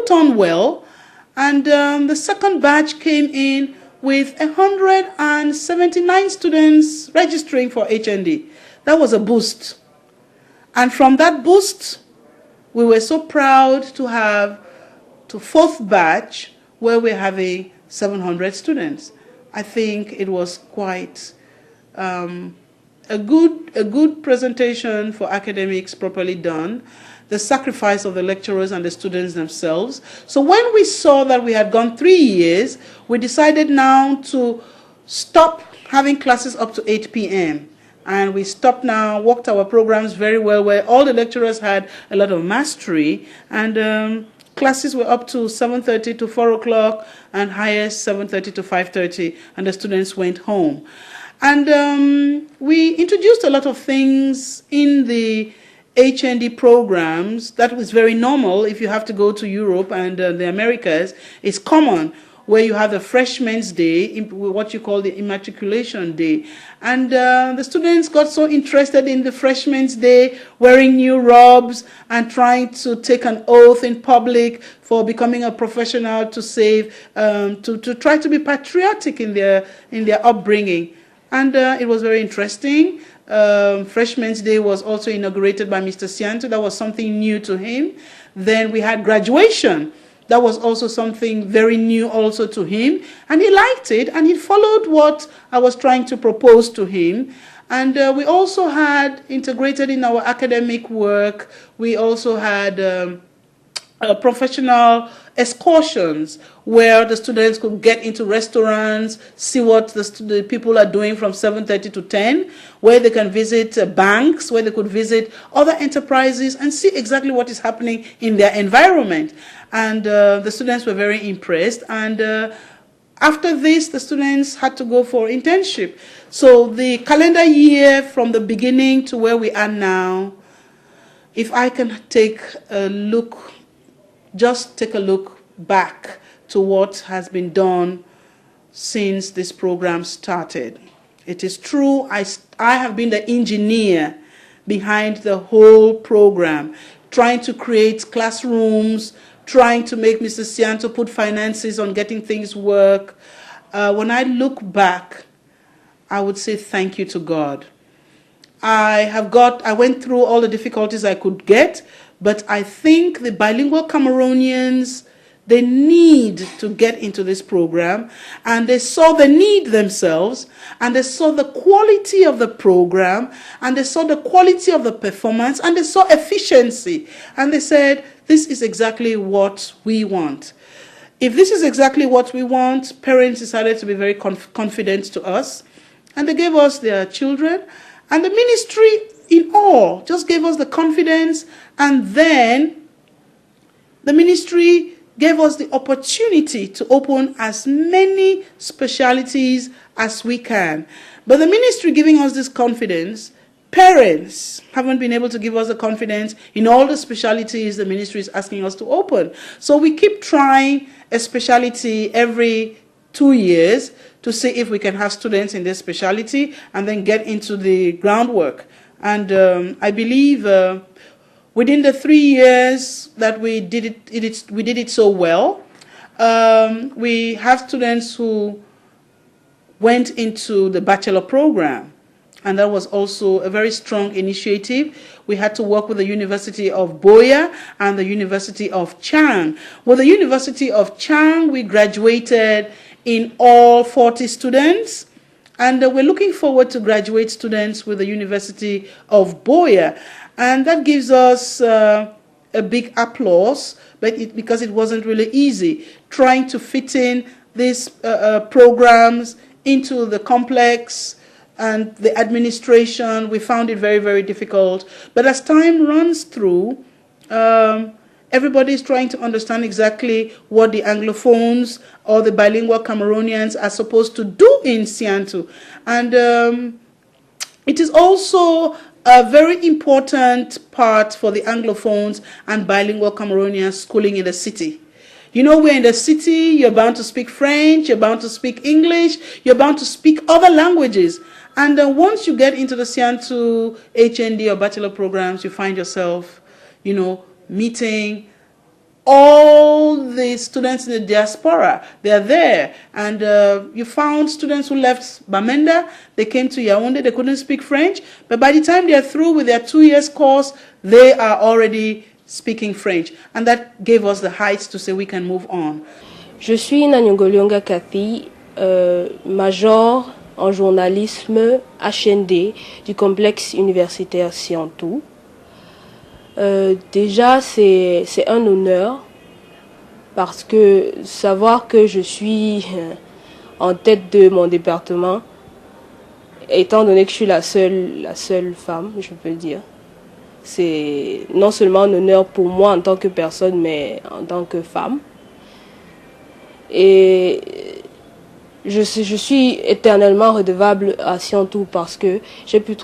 put on well, and the second batch came in with 179 students registering for HND. That was a boost. And from that boost, we were so proud to have the fourth batch where we're having 700 students. I think it was quite a good presentation for academics, properly done, the sacrifice of the lecturers and the students themselves. So when we saw that we had gone 3 years, we decided now to stop having classes up to 8 p.m. And we stopped now, worked our programs very well, where all the lecturers had a lot of mastery, and classes were up to 7:30 to 4 o'clock, and highest 7:30 to 5:30, and the students went home. And we introduced a lot of things in the HND programs that was very normal. If you have to go to Europe and the Americas, it's common, where you have the Freshman's Day, what you call the Immatriculation Day. And the students got so interested in the Freshman's Day, wearing new robes and trying to take an oath in public for becoming a professional, to save, to try to be patriotic in their upbringing. And it was very interesting. Freshman's Day was also inaugurated by Mr. Sianto. That was something new to him. Then we had graduation. That was also something very new also to him. And he liked it, and he followed what I was trying to propose to him. And we also had integrated in our academic work, we also had professional excursions where the students could get into restaurants, see what the people are doing from 7:30 to 10, where they can visit banks, where they could visit other enterprises and see exactly what is happening in their environment. And the students were very impressed. And after this, the students had to go for internship. So the calendar year from the beginning to where we are now, if I can take a look, just take a look back to what has been done since this program started. It is true, I have been the engineer behind the whole program, trying to create classrooms, trying to make Mr. Sianto put finances on getting things work. When I look back, I would say thank you to God. I went through all the difficulties I could get, but I think the bilingual Cameroonians, they need to get into this program, and they saw the need themselves, and they saw the quality of the program, and they saw the quality of the performance, and they saw efficiency, and they said, this is exactly what we want. If this is exactly what we want, parents decided to be very confident to us, and they gave us their children, and the ministry in all just gave us the confidence, and then the ministry gave us the opportunity to open as many specialties as we can. But the ministry giving us this confidence, parents haven't been able to give us the confidence in all the specialties the ministry is asking us to open. So we keep trying a specialty every 2 years to see if we can have students in this specialty and then get into the groundwork. And I believe within the 3 years that we did it so well, we have students who went into the bachelor program. And that was also a very strong initiative. We had to work with the University of Buea and the University of Chang. With the University of Chang, we graduated in all 40 students. And we're looking forward to graduate students with the University of Buea. And that gives us a big applause, because it wasn't really easy trying to fit in these programs into the complex and the administration. We found it very, very difficult. But as time runs through, everybody is trying to understand exactly what the Anglophones or the bilingual Cameroonians are supposed to do in Sianto. And it is also a very important part for the Anglophones and bilingual Cameroonians schooling in the city. You know, we're in the city, you're bound to speak French, you're bound to speak English, you're bound to speak other languages. And once you get into the Sianto HND or bachelor programs, you find yourself, you know, meeting all the students in the diaspora. They are there. And you found students who left Bamenda, they came to Yaoundé, they couldn't speak French. But by the time they are through with their 2 years course, they are already speaking French. And that gave us the heights to say we can move on. Je suis Nanyongolionga Kathy, major en journalisme HND du complexe universitaire Siantou. Déjà, c'est un honneur parce que savoir que je suis en tête de mon département, étant donné que je suis la seule femme, je peux le dire, c'est non seulement un honneur pour moi en tant que personne, mais en tant que femme. Et je suis éternellement redevable à Siantou parce que j'ai pu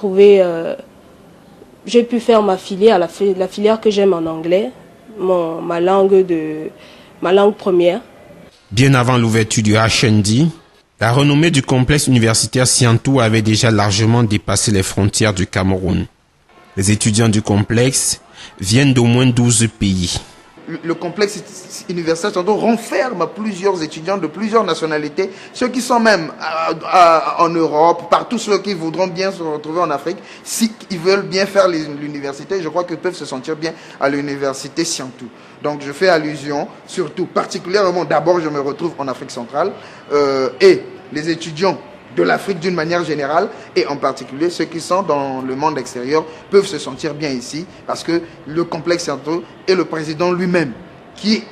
faire ma filière, la filière que j'aime en anglais, ma langue première. Bien avant l'ouverture du HND, la renommée du complexe universitaire Siantou avait déjà largement dépassé les frontières du Cameroun. Les étudiants du complexe viennent d'au moins 12 pays. Le complexe universitaire Siantou renferme plusieurs étudiants de plusieurs nationalités, ceux qui sont même en Europe, partout ceux qui voudront bien se retrouver en Afrique, si ils veulent bien faire l'université, je crois qu'ils peuvent se sentir bien à l'université Siantou. Donc je fais allusion, surtout, particulièrement, d'abord je me retrouve en Afrique centrale, et les étudiants de l'Afrique d'une manière générale, et en particulier ceux qui sont dans le monde extérieur, peuvent se sentir bien ici, parce que le complexe Siantou et le président lui-même, qui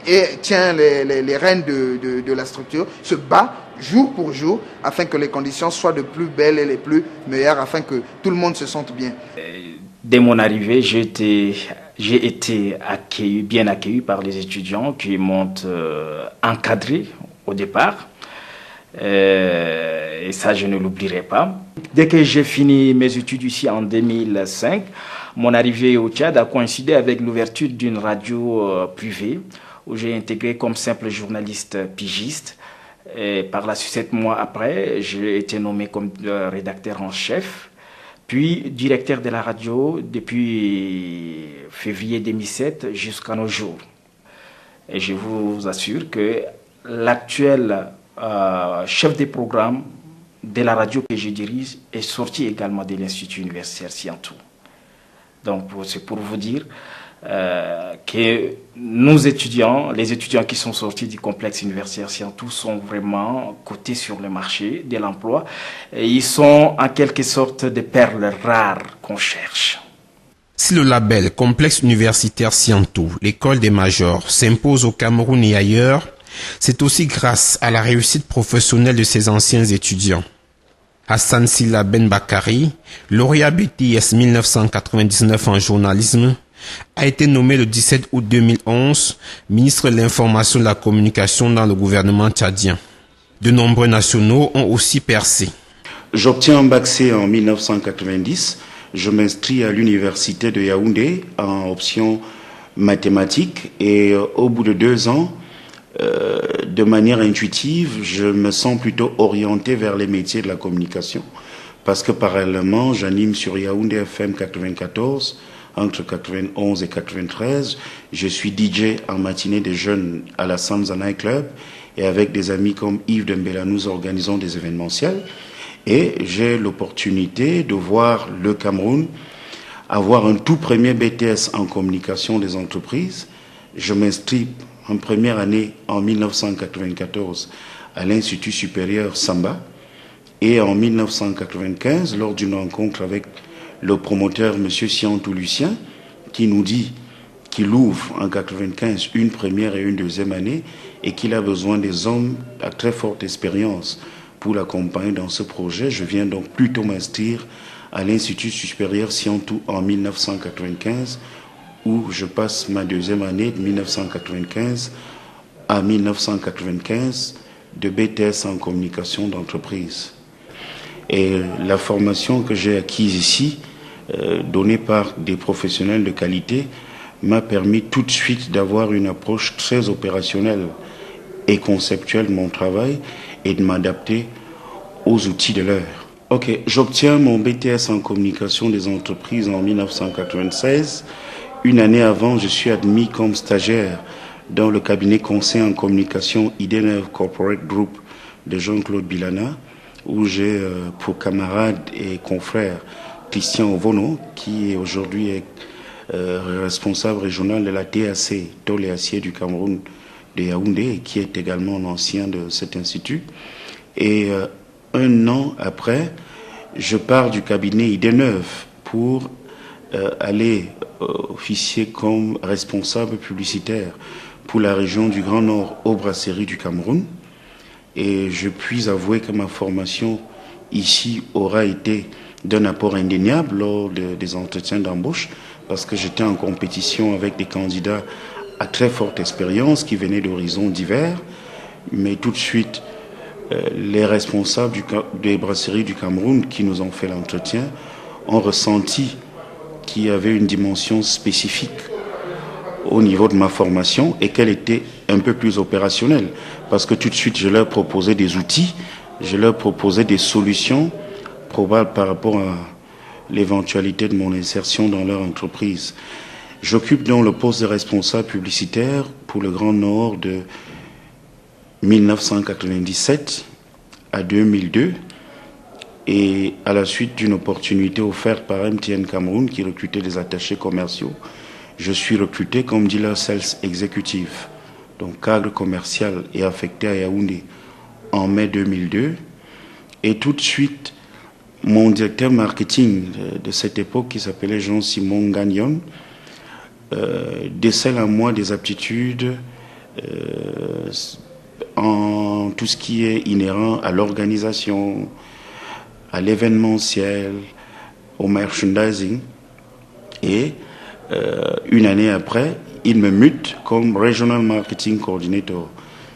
tient les rênes de la structure, se bat jour pour jour, afin que les conditions soient de plus belles et les plus meilleures, afin que tout le monde se sente bien. Dès mon arrivée, j'ai été bien accueilli par les étudiants qui m'ont encadré au départ. Et ça, je ne l'oublierai pas. Dès que j'ai fini mes études ici en 2005, mon arrivée au Tchad a coïncidé avec l'ouverture d'une radio privée où j'ai intégré comme simple journaliste pigiste. Et par la suite, 7 mois après, j'ai été nommé comme rédacteur en chef, puis directeur de la radio depuis février 2007 jusqu'à nos jours. Et je vous assure que l'actuel chef des programmes de la radio que je dirige est sorti également de l'Institut universitaire Siantou. Donc c'est pour vous dire que les étudiants qui sont sortis du complexe universitaire Siantou sont vraiment cotés sur le marché de l'emploi et ils sont en quelque sorte des perles rares qu'on cherche. Si le label complexe universitaire Siantou, l'école des majors, s'impose au Cameroun et ailleurs, c'est aussi grâce à la réussite professionnelle de ses anciens étudiants. Hassan Silla Ben Bakari, lauréat BTS 1999 en journalisme, a été nommé le 17 août 2011 ministre de l'Information et de la Communication dans le gouvernement tchadien. De nombreux nationaux ont aussi percé. J'obtiens un bac C en 1990. Je m'inscris à l'université de Yaoundé en option mathématiques et au bout de 2 ans, de manière intuitive, je me sens plutôt orienté vers les métiers de la communication parce que parallèlement, j'anime sur Yaoundé FM 94 entre 91 et 93. Je suis DJ en matinée des jeunes à la Sansa Night Club et avec des amis comme Yves Dembella, nous organisons des événementiels et j'ai l'opportunité de voir le Cameroun avoir un tout premier BTS en communication des entreprises. Je m'inscris en première année en 1994 à l'Institut supérieur Samba et en 1995 lors d'une rencontre avec le promoteur M. Siantou Lucien qui nous dit qu'il ouvre en 95 une première et une deuxième année et qu'il a besoin des hommes à très forte expérience pour l'accompagner dans ce projet. Je viens donc plutôt m'inscrire à l'Institut supérieur Siantou en 1995 où je passe ma deuxième année de 1995 à 1995 de BTS en communication d'entreprise. Et la formation que j'ai acquise ici, donnée par des professionnels de qualité, m'a permis tout de suite d'avoir une approche très opérationnelle et conceptuelle de mon travail et de m'adapter aux outils de l'heure. Ok, j'obtiens mon BTS en communication des entreprises en 1996. Une année avant, je suis admis comme stagiaire dans le cabinet conseil en communication Idéneuve Corporate Group de Jean-Claude Bilana, où j'ai pour camarade et confrère Christian Ovono, qui aujourd'hui est responsable régional de la TAC, Tôle et Acier du Cameroun de Yaoundé, et qui est également un ancien de cet institut. Et un an après, je pars du cabinet Idéneuve pour aller officier comme responsable publicitaire pour la région du Grand Nord aux brasseries du Cameroun. Et je puis avouer que ma formation ici aura été d'un apport indéniable lors des entretiens d'embauche, parce que j'étais en compétition avec des candidats à très forte expérience qui venaient d'horizons divers. Mais tout de suite, les responsables des brasseries du Cameroun qui nous ont fait l'entretien ont ressenti qu'il y avait une dimension spécifique au niveau de ma formation et qu'elle était un peu plus opérationnelle. Parce que tout de suite, je leur proposais des outils, je leur proposais des solutions probables par rapport à l'éventualité de mon insertion dans leur entreprise. J'occupe donc le poste de responsable publicitaire pour le Grand Nord de 1997 à 2002. Et à la suite d'une opportunité offerte par MTN Cameroun qui recrutait des attachés commerciaux, je suis recruté comme dealer sales exécutif, donc cadre commercial et affecté à Yaoundé en mai 2002. Et tout de suite, mon directeur marketing de cette époque, qui s'appelait Jean-Simon Gagnon, décèle en moi des aptitudes en tout ce qui est inhérent à l'organisation, à l'événementiel, au merchandising. Et une année après, il me mute comme Regional Marketing Coordinator,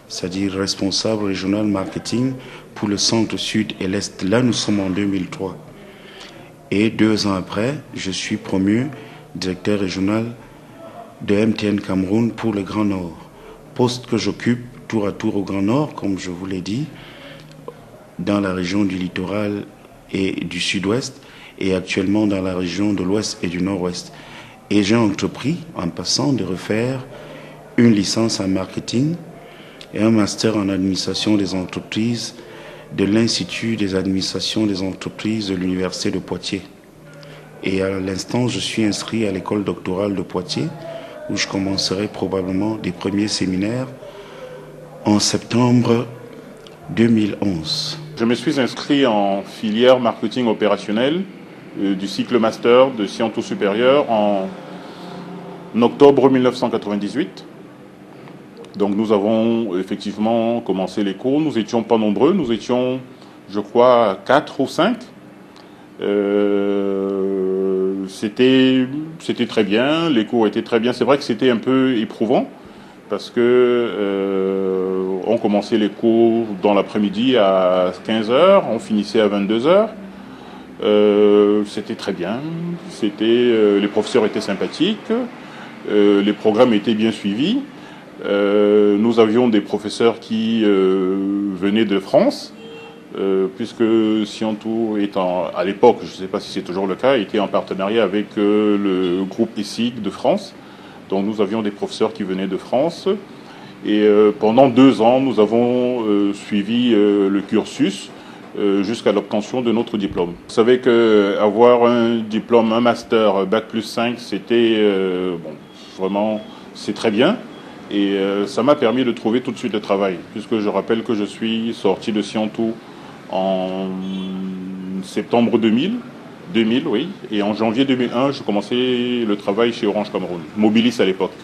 c'est-à-dire responsable régional marketing pour le centre, sud et l'est. Là, nous sommes en 2003. Et 2 ans après, je suis promu directeur régional de MTN Cameroun pour le Grand Nord. Poste que j'occupe tour à tour au Grand Nord, comme je vous l'ai dit, dans la région du littoral et du sud-ouest, et actuellement dans la région de l'ouest et du nord-ouest. Et j'ai entrepris, en passant, de refaire une licence en marketing et un master en administration des entreprises de l'Institut des administrations des entreprises de l'Université de Poitiers. Et à l'instant, je suis inscrit à l'école doctorale de Poitiers, où je commencerai probablement des premiers séminaires en septembre 2011. Je me suis inscrit en filière marketing opérationnel du cycle master de Sciences supérieures en octobre 1998. Donc nous avons effectivement commencé les cours. Nous n'étions pas nombreux, nous étions, je crois, 4 ou 5. C'était très bien, les cours étaient très bien. C'est vrai que c'était un peu éprouvant parce que on commençait les cours dans l'après-midi à 15h, on finissait à 22h. C'était très bien, les professeurs étaient sympathiques, les programmes étaient bien suivis. Nous avions des professeurs qui venaient de France, puisque Scientou est à l'époque, je ne sais pas si c'est toujours le cas, était en partenariat avec le groupe ESIC de France. Donc nous avions des professeurs qui venaient de France. Et pendant 2 ans, nous avons suivi le cursus jusqu'à l'obtention de notre diplôme. Vous savez qu'avoir un diplôme, un master, Bac+5, c'était vraiment, c'est très bien. Et ça m'a permis de trouver tout de suite le travail, puisque je rappelle que je suis sorti de Scientou en septembre 2000, oui, et en janvier 2001, je commençais le travail chez Orange Cameroun, Mobilis à l'époque.